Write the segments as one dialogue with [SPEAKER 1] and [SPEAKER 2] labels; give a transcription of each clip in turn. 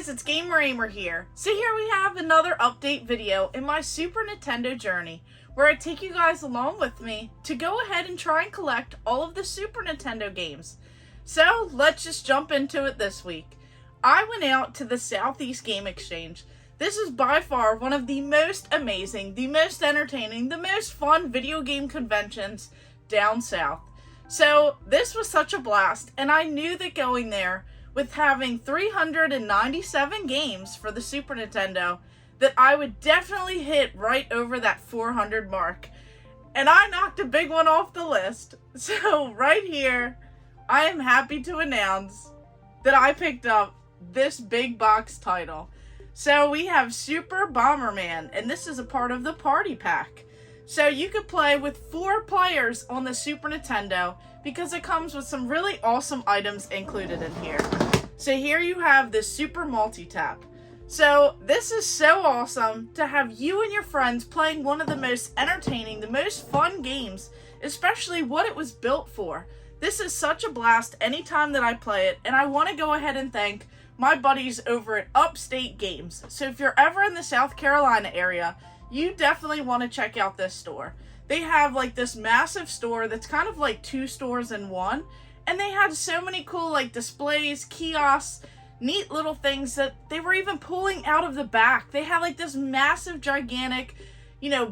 [SPEAKER 1] guys, it's Ahmer here. So here we have another update video in my Super Nintendo journey, where I take you guys along with me to go ahead and try and collect all of the Super Nintendo games. So let's just jump into it this week. I went out to the Southeast Game Exchange. This is by far one of the most amazing, the most entertaining, the most fun video game conventions down south. So this was such a blast, and I knew that going there with having 397 games for the Super Nintendo, that I would definitely hit right over that 400 mark. And I knocked a big one off the list. So right here, I am happy to announce that I picked up this big box title. So we have Super Bomberman, and this is a part of the party pack. So you could play with 4 players on the Super Nintendo because it comes with some really awesome items included in here. So here you have this Super Multi-Tap. So this is so awesome to have you and your friends playing one of the most entertaining, the most fun games, especially what it was built for. This is such a blast anytime that I play it, and I want to go ahead and thank my buddies over at Upstate Games. So if you're ever in the South Carolina area, you definitely want to check out this store. They have like this massive store that's kind of like 2 stores in one, and they had so many cool like displays, kiosks, neat little things that they were even pulling out of the back. They had like this massive, gigantic,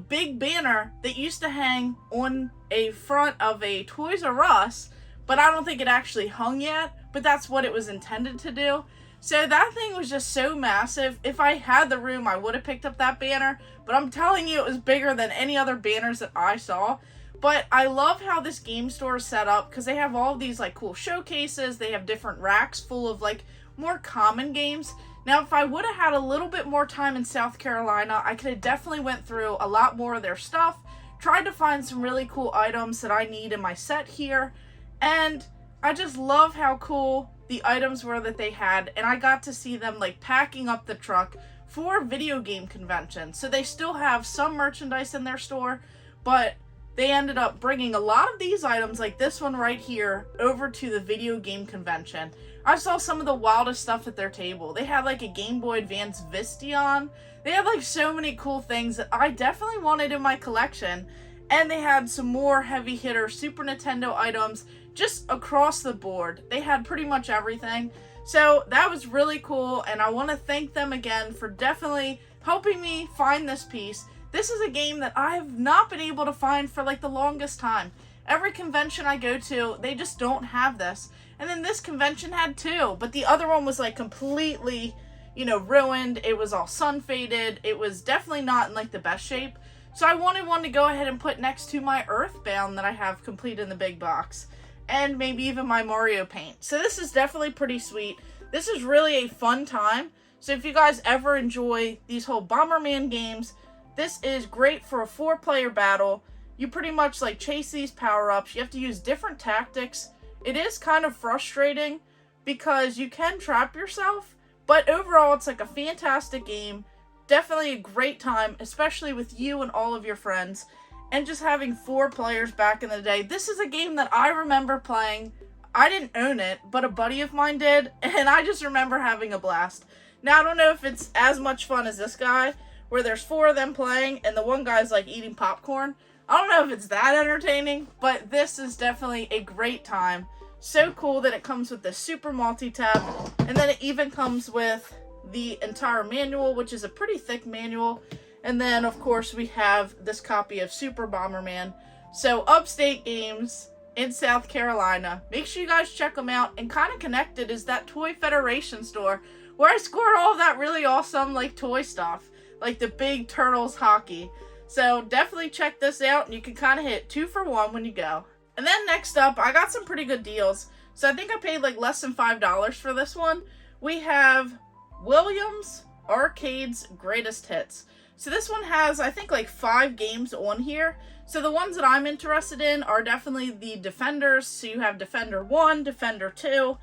[SPEAKER 1] big banner that used to hang on a front of a Toys R Us, but I don't think it actually hung yet, but that's what it was intended to do. So that thing was just so massive. If I had the room, I would have picked up that banner, but I'm telling you, it was bigger than any other banners that I saw. But I love how this game store is set up because they have all of these like cool showcases. They have different racks full of like more common games. Now, if I would have had a little bit more time in South Carolina, I could have definitely went through a lot more of their stuff, tried to find some really cool items that I need in my set here, and I just love how cool the items were that they had, and I got to see them like packing up the truck for video game convention. So they still have some merchandise in their store, but they ended up bringing a lot of these items, like this one right here, over to the video game convention. I saw some of the wildest stuff at their table. They had like a Game Boy Advance Vistion. They had like so many cool things that I definitely wanted in my collection. And they had some more heavy hitter Super Nintendo items just across the board. They had pretty much everything. So that was really cool, and I want to thank them again for definitely helping me find this piece. This is a game that I have not been able to find for like the longest time. Every convention I go to, they just don't have this. And then this convention had 2, but the other one was like completely, ruined. It was all sun faded. It was definitely not in like the best shape. So I wanted one to go ahead and put next to my Earthbound that I have complete in the big box. And maybe even my Mario paint. So this is definitely pretty sweet. This is really a fun time. So if you guys ever enjoy these whole Bomberman games, this is great for a 4-player battle. You pretty much like chase these power-ups. You have to use different tactics. It is kind of frustrating because you can trap yourself, but overall it's like a fantastic game. Definitely a great time, especially with you and all of your friends. And just having 4 players back in the day. This is a game that I remember playing. I didn't own it, but a buddy of mine did, and I just remember having a blast. Now, I don't know if it's as much fun as this guy, where there's 4 of them playing, and the one guy's like eating popcorn. I don't know if it's that entertaining, but this is definitely a great time. So cool that it comes with the Super Multi-Tap, and then it even comes with the entire manual, which is a pretty thick manual. And then, of course, we have this copy of Super Bomberman. So, Upstate Games in South Carolina. Make sure you guys check them out. And kind of connected is that Toy Federation store, where I scored all of that really awesome, like, toy stuff. Like the big Turtles hockey. So, definitely check this out. And you can kind of hit 2 for 1 when you go. And then, next up, I got some pretty good deals. So, I think I paid, like, less than $5 for this one. We have Williams Arcade's Greatest Hits. So this one has, I think, like 5 games on here. So the ones that I'm interested in are definitely the Defenders. So you have Defender 1, Defender 2.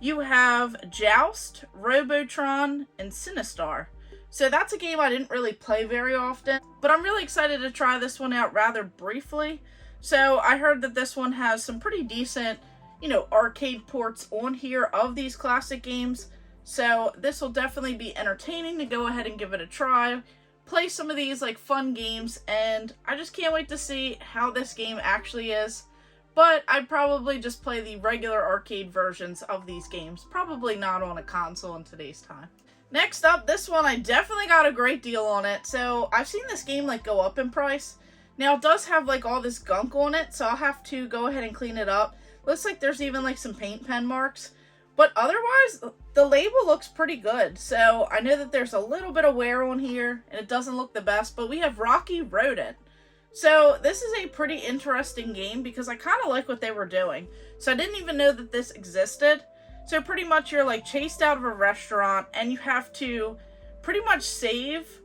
[SPEAKER 1] You have Joust, Robotron, and Sinistar. So that's a game I didn't really play very often. But I'm really excited to try this one out rather briefly. So I heard that this one has some pretty decent, arcade ports on here of these classic games. So this will definitely be entertaining to go ahead and give it a try. Play some of these like fun games, and I just can't wait to see how this game actually is. But I'd probably just play the regular arcade versions of these games, probably not on a console in today's time. Next up, this one I definitely got a great deal on it. So I've seen this game like go up in price. Now it does have like all this gunk on it, so I'll have to go ahead and clean it up. Looks like there's even like some paint pen marks. But otherwise, the label looks pretty good. So I know that there's a little bit of wear on here, and it doesn't look the best, but we have Rocky Roadin. So this is a pretty interesting game because I kind of like what they were doing. So I didn't even know that this existed. So pretty much you're like chased out of a restaurant, and you have to pretty much save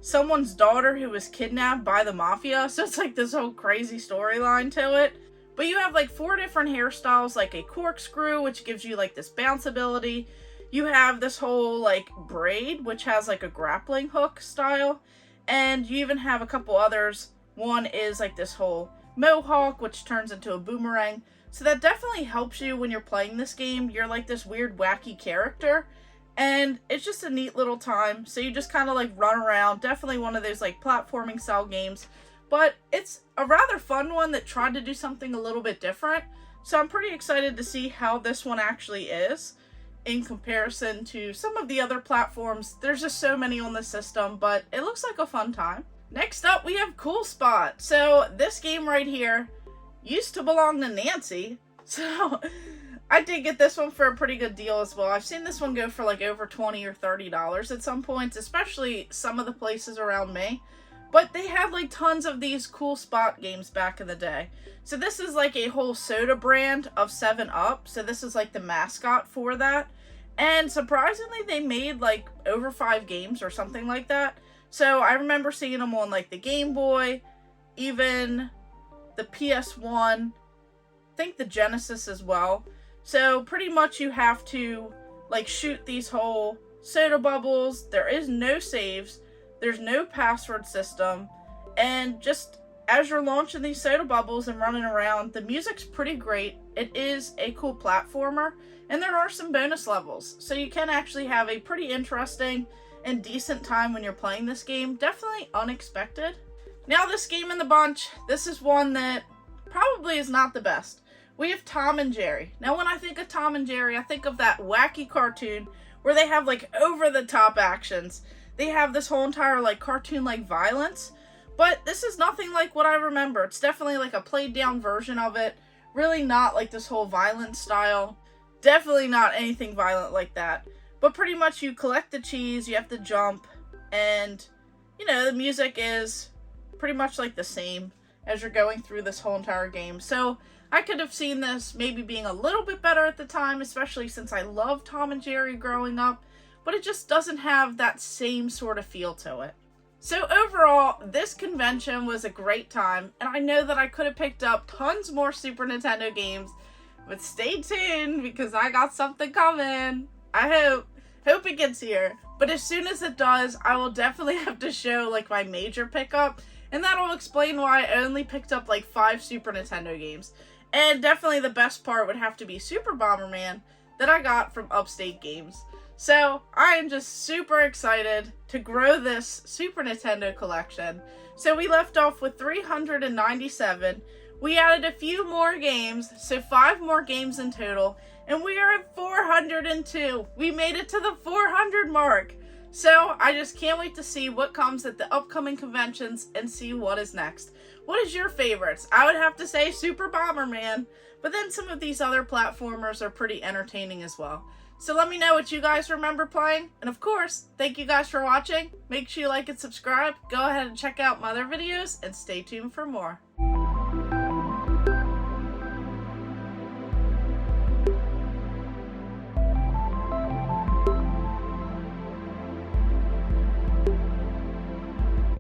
[SPEAKER 1] someone's daughter who was kidnapped by the mafia. So it's like this whole crazy storyline to it. But you have like 4 different hairstyles, like a corkscrew, which gives you like this bounce ability. You have this whole like braid, which has like a grappling hook style. And you even have a couple others. One is like this whole mohawk, which turns into a boomerang. So that definitely helps you when you're playing this game. You're like this weird wacky character. And it's just a neat little time. So you just kind of like run around. Definitely one of those like platforming style games. But it's a rather fun one that tried to do something a little bit different. So I'm pretty excited to see how this one actually is in comparison to some of the other platforms. There's just so many on the system, but it looks like a fun time. Next up, we have Cool Spot. So this game right here used to belong to Nancy. So I did get this one for a pretty good deal as well. I've seen this one go for like over $20 or $30 at some points, especially some of the places around me. But they had like tons of these Cool Spot games back in the day. So this is like a whole soda brand of 7-Up. So this is like the mascot for that. And surprisingly, they made like over 5 games or something like that. So I remember seeing them on like the Game Boy, even the PS1, I think the Genesis as well. So pretty much you have to like shoot these whole soda bubbles. There is no saves. There's no password system, and just as you're launching these soda bubbles and running around, the music's pretty great. It is a cool platformer, and there are some bonus levels, so you can actually have a pretty interesting and decent time when you're playing this game. Definitely unexpected. Now this game in the bunch, this is one that probably is not the best. We have Tom and Jerry. Now when I think of Tom and Jerry, I think of that wacky cartoon where they have like over-the-top actions. They have this whole entire like cartoon-like violence, but this is nothing like what I remember. It's definitely like a played-down version of it. Really not like this whole violent style. Definitely not anything violent like that. But pretty much you collect the cheese, you have to jump, and you know, the music is pretty much like the same as you're going through this whole entire game. So I could have seen this maybe being a little bit better at the time, especially since I loved Tom and Jerry growing up. But it just doesn't have that same sort of feel to it. So overall, this convention was a great time, and I know that I could have picked up tons more Super Nintendo games, but stay tuned because I got something coming. I hope it gets here. But as soon as it does, I will definitely have to show like my major pickup, and that'll explain why I only picked up like 5 Super Nintendo games. And definitely the best part would have to be Super Bomberman that I got from Upstate Games. So, I am just super excited to grow this Super Nintendo collection. So, we left off with 397. We added a few more games, so 5 more games in total. And we are at 402. We made it to the 400 mark. So, I just can't wait to see what comes at the upcoming conventions and see what is next. What is your favorites? I would have to say Super Bomberman. But then some of these other platformers are pretty entertaining as well. So let me know what you guys remember playing. And of course, thank you guys for watching. Make sure you like and subscribe. Go ahead and check out my other videos and stay tuned for more.